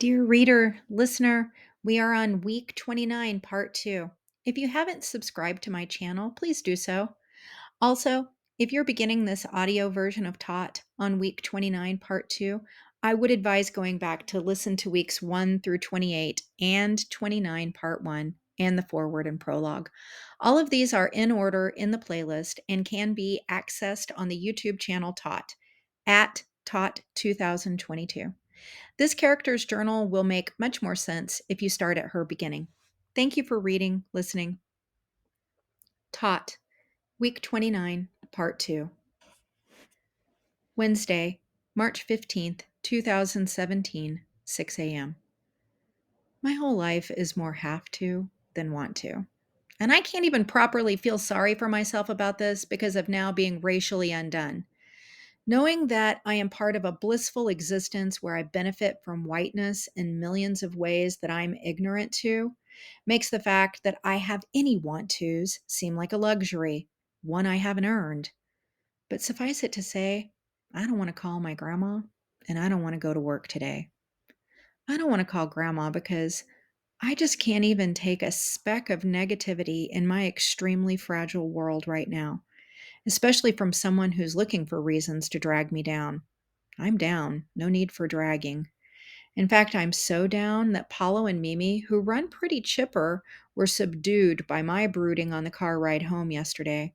Dear reader, listener, we are on week 29, part 2. If you haven't subscribed to my channel, please do so. Also, if you're beginning this audio version of Taught on week 29, part 2, I would advise going back to listen to weeks 1 through 28 and 29, part 1, and the foreword and prologue. All of these are in order in the playlist and can be accessed on the YouTube channel Taught at Taught 2022. This character's journal will make much more sense if you start at her beginning. Thank you for reading, listening. Taught, Week 29, Part 2. Wednesday, March 15th, 2017, 6 a.m. My whole life is more have to than want to. And I can't even properly feel sorry for myself about this because of now being racially undone. Knowing that I am part of a blissful existence where I benefit from whiteness in millions of ways that I'm ignorant to makes the fact that I have any want tos seem like a luxury, one I haven't earned. But suffice it to say, I don't want to call my grandma and I don't want to go to work today. I don't want to call grandma because I just can't even take a speck of negativity in my extremely fragile world right now, especially from someone who's looking for reasons to drag me down. I'm down, no need for dragging. In fact, I'm so down that Paulo and Mimi, who run pretty chipper, were subdued by my brooding on the car ride home yesterday.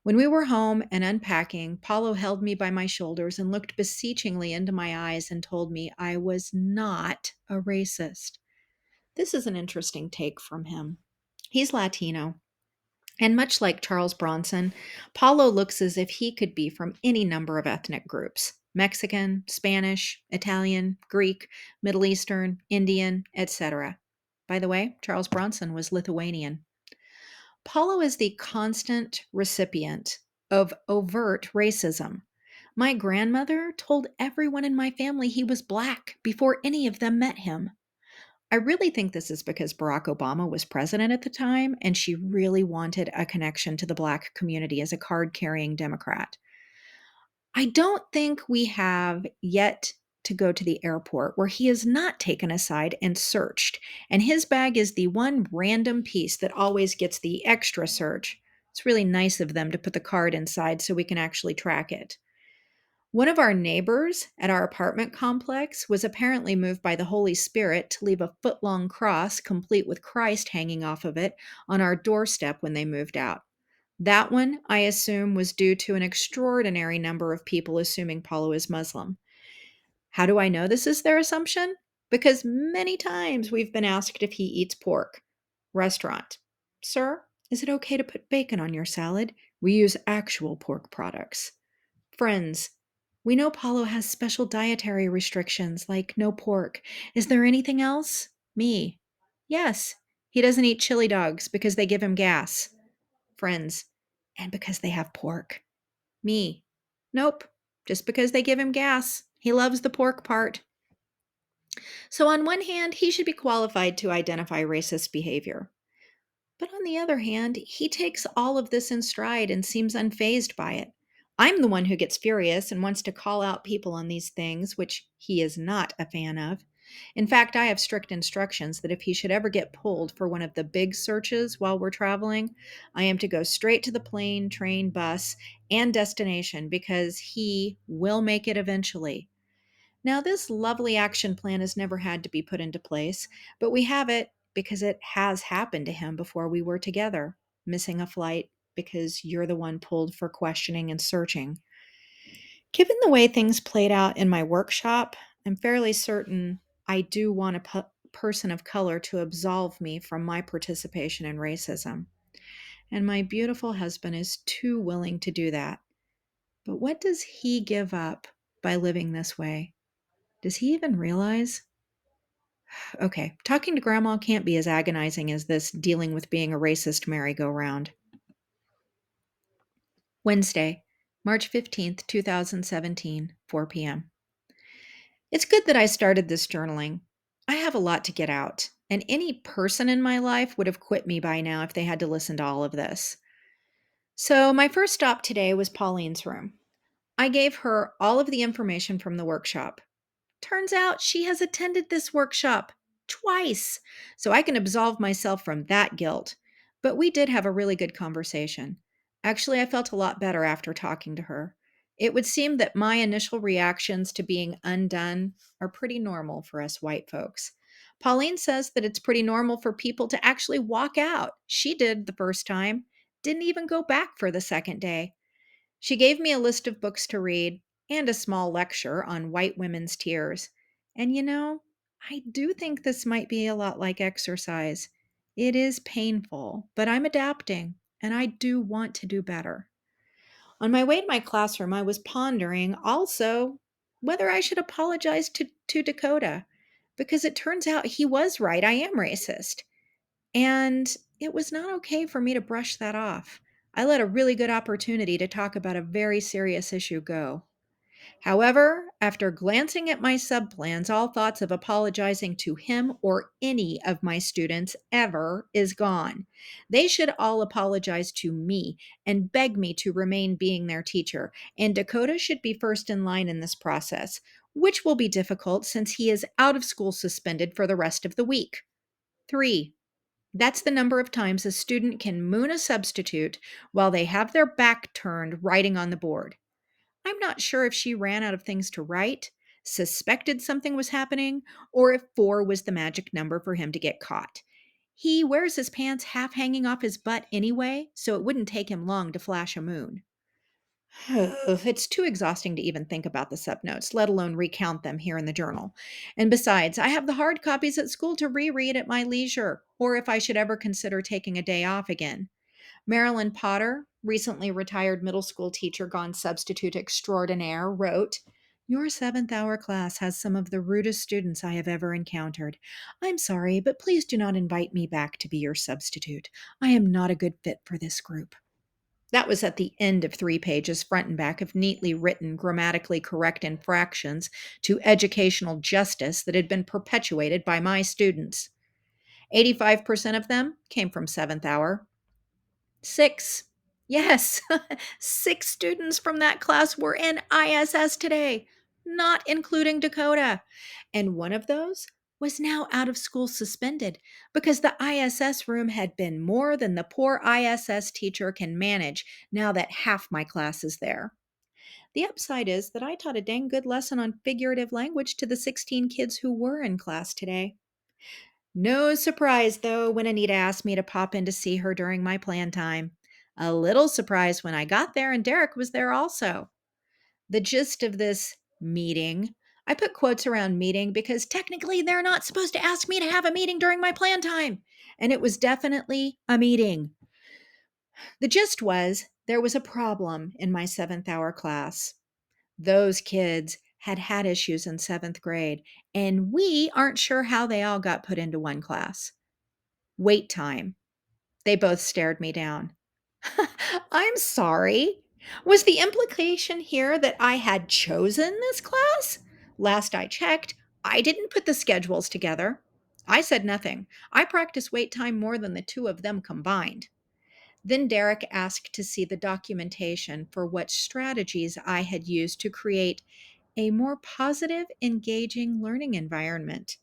When we were home and unpacking, Paulo held me by my shoulders and looked beseechingly into my eyes and told me I was not a racist. This is an interesting take from him. He's Latino, and much like Charles Bronson, Paulo looks as if he could be from any number of ethnic groups: Mexican, Spanish, Italian, Greek, Middle Eastern, Indian, etc. By the way, Charles Bronson was Lithuanian. Paulo is the constant recipient of overt racism. My grandmother told everyone in my family he was black before any of them met him. I really think this is because Barack Obama was president at the time, and she really wanted a connection to the Black community as a card carrying Democrat. I don't think we have yet to go to the airport where he is not taken aside and searched, and his bag is the one random piece that always gets the extra search. It's really nice of them to put the card inside so we can actually track it. One of our neighbors at our apartment complex was apparently moved by the Holy Spirit to leave a foot-long cross, complete with Christ hanging off of it, on our doorstep when they moved out. That one, I assume, was due to an extraordinary number of people assuming Paulo is Muslim. How do I know this is their assumption? Because many times we've been asked if he eats pork. Restaurant: Sir, is it okay to put bacon on your salad? We use actual pork products. Friends: We know Paulo has special dietary restrictions, like no pork. Is there anything else? Me: Yes, he doesn't eat chili dogs because they give him gas. Friends: And because they have pork. Me: Nope, just because they give him gas. He loves the pork part. So, on one hand, he should be qualified to identify racist behavior. But on the other hand, he takes all of this in stride and seems unfazed by it. I'm the one who gets furious and wants to call out people on these things, which he is not a fan of. In fact, I have strict instructions that if he should ever get pulled for one of the big searches while we're traveling, I am to go straight to the plane, train, bus, and destination because he will make it eventually. Now, this lovely action plan has never had to be put into place, but we have it because it has happened to him before we were together, missing a flight because you're the one pulled for questioning and searching. Given the way things played out in my workshop, I'm fairly certain I do want a person of color to absolve me from my participation in racism. And my beautiful husband is too willing to do that. But what does he give up by living this way? Does he even realize? Okay, talking to grandma can't be as agonizing as this dealing with being a racist merry-go-round. Wednesday, March 15th, 2017, 4 p.m. It's good that I started this journaling. I have a lot to get out, and any person in my life would have quit me by now if they had to listen to all of this. So, my first stop today was Pauline's room. I gave her all of the information from the workshop. Turns out she has attended this workshop twice, so I can absolve myself from that guilt. But we did have a really good conversation. Actually, I felt a lot better after talking to her. It would seem that my initial reactions to being undone are pretty normal for us white folks. Pauline says that it's pretty normal for people to actually walk out. She did the first time, didn't even go back for the second day. She gave me a list of books to read and a small lecture on white women's tears. And I do think this might be a lot like exercise. It is painful, but I'm adapting and I do want to do better. On my way to my classroom, I was pondering also whether I should apologize to Dakota because it turns out he was right. I am racist. And it was not okay for me to brush that off. I let a really good opportunity to talk about a very serious issue go. However, after glancing at my subplans, all thoughts of apologizing to him or any of my students ever is gone. They should all apologize to me and beg me to remain being their teacher, and Dakota should be first in line in this process, which will be difficult since he is out of school suspended for the rest of the week. 3. That's the number of times a student can moon a substitute while they have their back turned writing on the board. I'm not sure if she ran out of things to write, suspected something was happening, or if 4 was the magic number for him to get caught. He wears his pants half hanging off his butt anyway, so it wouldn't take him long to flash a moon. It's too exhausting to even think about the subnotes, let alone recount them here in the journal. And besides, I have the hard copies at school to reread at my leisure, or if I should ever consider taking a day off again. Marilyn Potter, recently retired middle school teacher gone substitute extraordinaire, wrote, "Your seventh hour class has some of the rudest students I have ever encountered. I'm sorry, but please do not invite me back to be your substitute. I am not a good fit for this group." That was at the end of 3 pages, front and back, of neatly written, grammatically correct infractions to educational justice that had been perpetuated by my students. 85% of them came from seventh hour. 6. Yes, 6 students from that class were in ISS today, not including Dakota. And one of those was now out of school suspended because the ISS room had been more than the poor ISS teacher can manage now that half my class is there. The upside is that I taught a dang good lesson on figurative language to the 16 kids who were in class today. No surprise, though, when Anita asked me to pop in to see her during my plan time. A little surprised when I got there and Derek was there also. The gist of this meeting, I put quotes around meeting because technically they're not supposed to ask me to have a meeting during my plan time. And it was definitely a meeting. The gist was there was a problem in my seventh hour class. Those kids had had issues in seventh grade, and we aren't sure how they all got put into one class. Wait time. They both stared me down. I'm sorry. Was the implication here that I had chosen this class? Last I checked, I didn't put the schedules together. I said nothing. I practice wait time more than the two of them combined. Then Derek asked to see the documentation for what strategies I had used to create a more positive, engaging learning environment.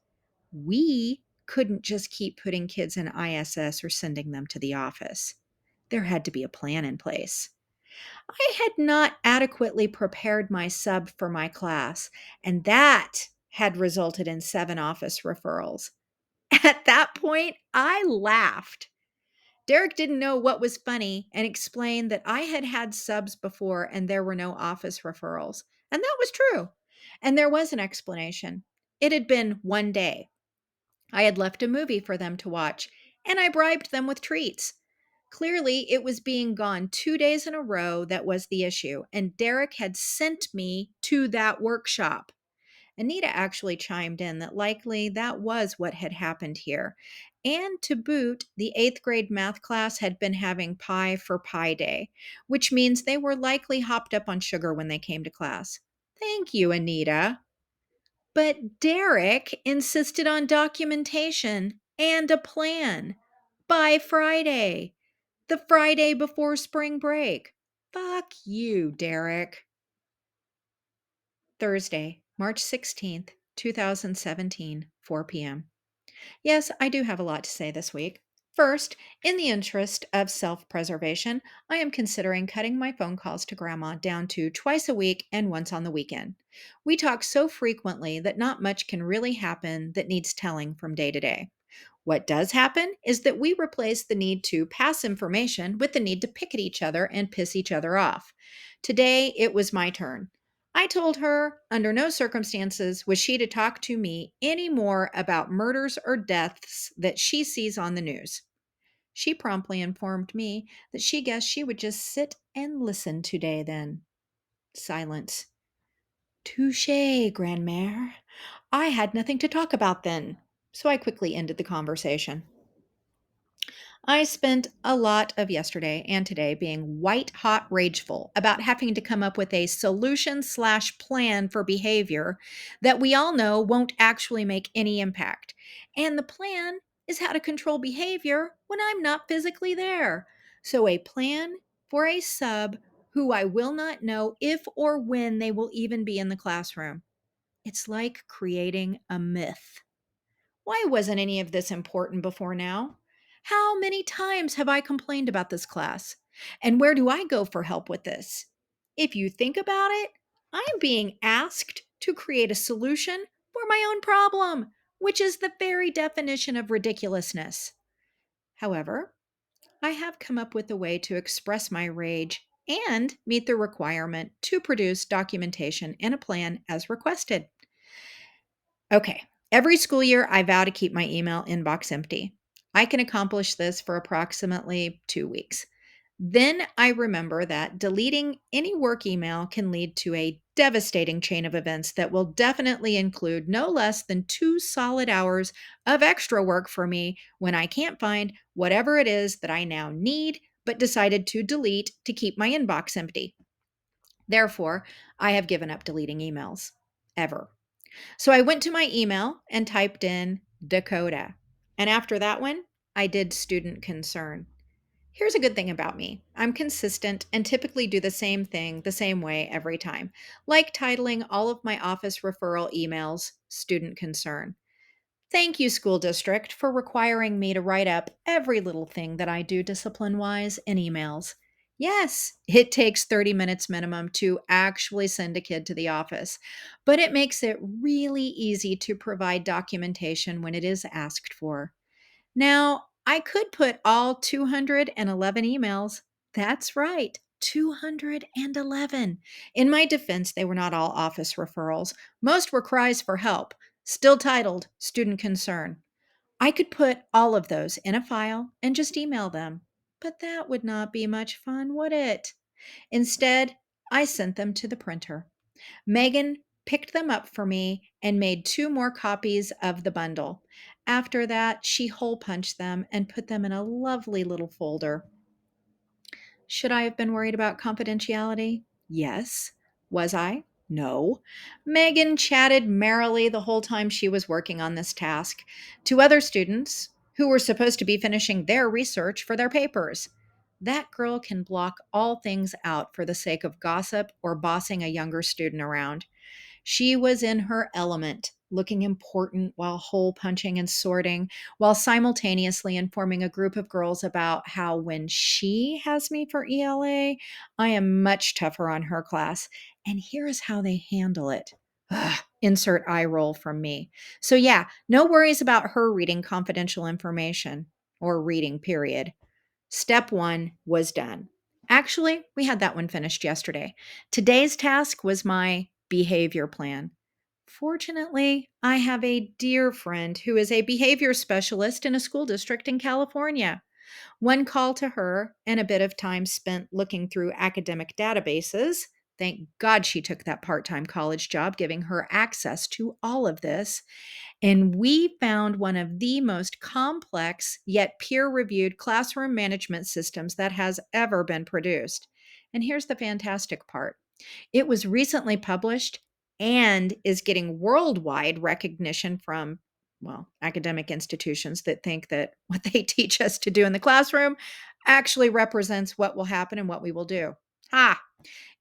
We couldn't just keep putting kids in ISS or sending them to the office. There had to be a plan in place. I had not adequately prepared my sub for my class, and that had resulted in 7 office referrals. At that point, I laughed. Derek didn't know what was funny and explained that I had had subs before and there were no office referrals. And that was true. And there was an explanation. It had been one day. I had left a movie for them to watch, and I bribed them with treats. Clearly, it was being gone 2 days in a row that was the issue, and Derek had sent me to that workshop. Anita actually chimed in that likely that was what had happened here. And to boot, the 8th grade math class had been having pie for Pie Day, which means they were likely hopped up on sugar when they came to class. Thank you, Anita. But Derek insisted on documentation and a plan by Friday, the Friday before spring break. Fuck you, Derek. Thursday, March 16th, 2017, 4 p.m. Yes, I do have a lot to say this week. First, in the interest of self preservation, I am considering cutting my phone calls to Grandma down to twice a week and once on the weekend. We talk so frequently that not much can really happen that needs telling from day to day. What does happen is that we replace the need to pass information with the need to pick at each other and piss each other off. Today, it was my turn. I told her under no circumstances was she to talk to me any more about murders or deaths that she sees on the news. She promptly informed me that she guessed she would just sit and listen today then. Silence. Touche, Grandmère. I had nothing to talk about then, so I quickly ended the conversation. I spent a lot of yesterday and today being white hot rageful about having to come up with a solution/plan for behavior that we all know won't actually make any impact. And the plan is how to control behavior when I'm not physically there. So, a plan for a sub who I will not know if or when they will even be in the classroom. It's like creating a myth. Why wasn't any of this important before now? How many times have I complained about this class? And where do I go for help with this? If you think about it, I'm being asked to create a solution for my own problem, which is the very definition of ridiculousness. However, I have come up with a way to express my rage and meet the requirement to produce documentation and a plan as requested. Okay. Every school year, I vow to keep my email inbox empty. I can accomplish this for approximately 2 weeks. Then I remember that deleting any work email can lead to a devastating chain of events that will definitely include no less than 2 solid hours of extra work for me when I can't find whatever it is that I now need, but decided to delete to keep my inbox empty. Therefore, I have given up deleting emails. Ever. So I went to my email and typed in Dakota. And after that one, I did student concern. Here's a good thing about me. I'm consistent and typically do the same thing the same way every time, like titling all of my office referral emails student concern. Thank you, school district, for requiring me to write up every little thing that I do discipline wise in emails. Yes, it takes 30 minutes minimum to actually send a kid to the office, but it makes it really easy to provide documentation when it is asked for. Now, I could put all 211 emails. That's right, 211. In my defense, they were not all office referrals. Most were cries for help, still titled Student Concern. I could put all of those in a file and just email them. But that would not be much fun, would it? Instead, I sent them to the printer. Megan picked them up for me and made 2 more copies of the bundle. After that, she hole punched them and put them in a lovely little folder. Should I have been worried about confidentiality? Yes. Was I? No. Megan chatted merrily the whole time she was working on this task to other students who were supposed to be finishing their research for their papers. That girl can block all things out for the sake of gossip or bossing a younger student around. She was in her element, looking important while hole punching and sorting, while simultaneously informing a group of girls about how when she has me for ELA, I am much tougher on her class. And here is how they handle it. Ugh, insert eye roll from me. So, yeah, no worries about her reading confidential information or reading, period. Step one was done. Actually, we had that one finished yesterday. Today's task was my behavior plan. Fortunately, I have a dear friend who is a behavior specialist in a school district in California. One call to her and a bit of time spent looking through academic databases. Thank God she took that part time college job, giving her access to all of this. And we found one of the most complex yet peer reviewed classroom management systems that has ever been produced. And here's the fantastic part: it was recently published and is getting worldwide recognition from, well, academic institutions that think that what they teach us to do in the classroom actually represents what will happen and what we will do. Ah,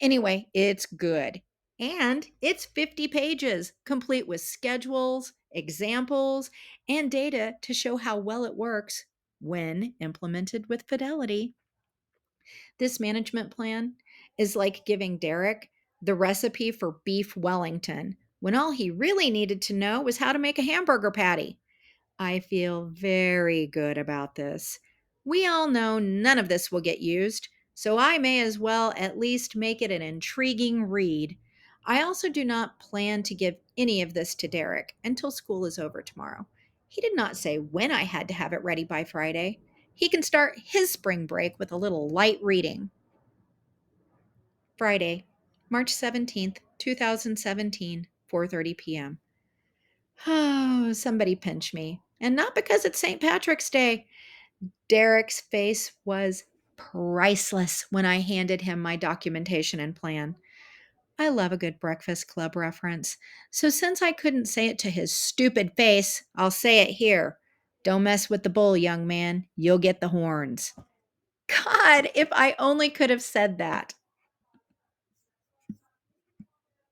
anyway, it's good. And it's 50 pages, complete with schedules, examples, and data to show how well it works when implemented with fidelity. This management plan is like giving Derek the recipe for beef Wellington when all he really needed to know was how to make a hamburger patty. I feel very good about this. We all know none of this will get used, so I may as well at least make it an intriguing read. I also do not plan to give any of this to Derek until school is over tomorrow. He did not say when I had to have it ready by Friday. He can start his spring break with a little light reading. Friday, March 17th, 2017, 4:30 p.m. Oh, somebody pinch me. And not because it's St. Patrick's Day. Derek's face was priceless when I handed him my documentation and plan. I love a good Breakfast Club reference. So since I couldn't say it to his stupid face, I'll say it here. Don't mess with the bull, young man. You'll get the horns. God, if I only could have said that.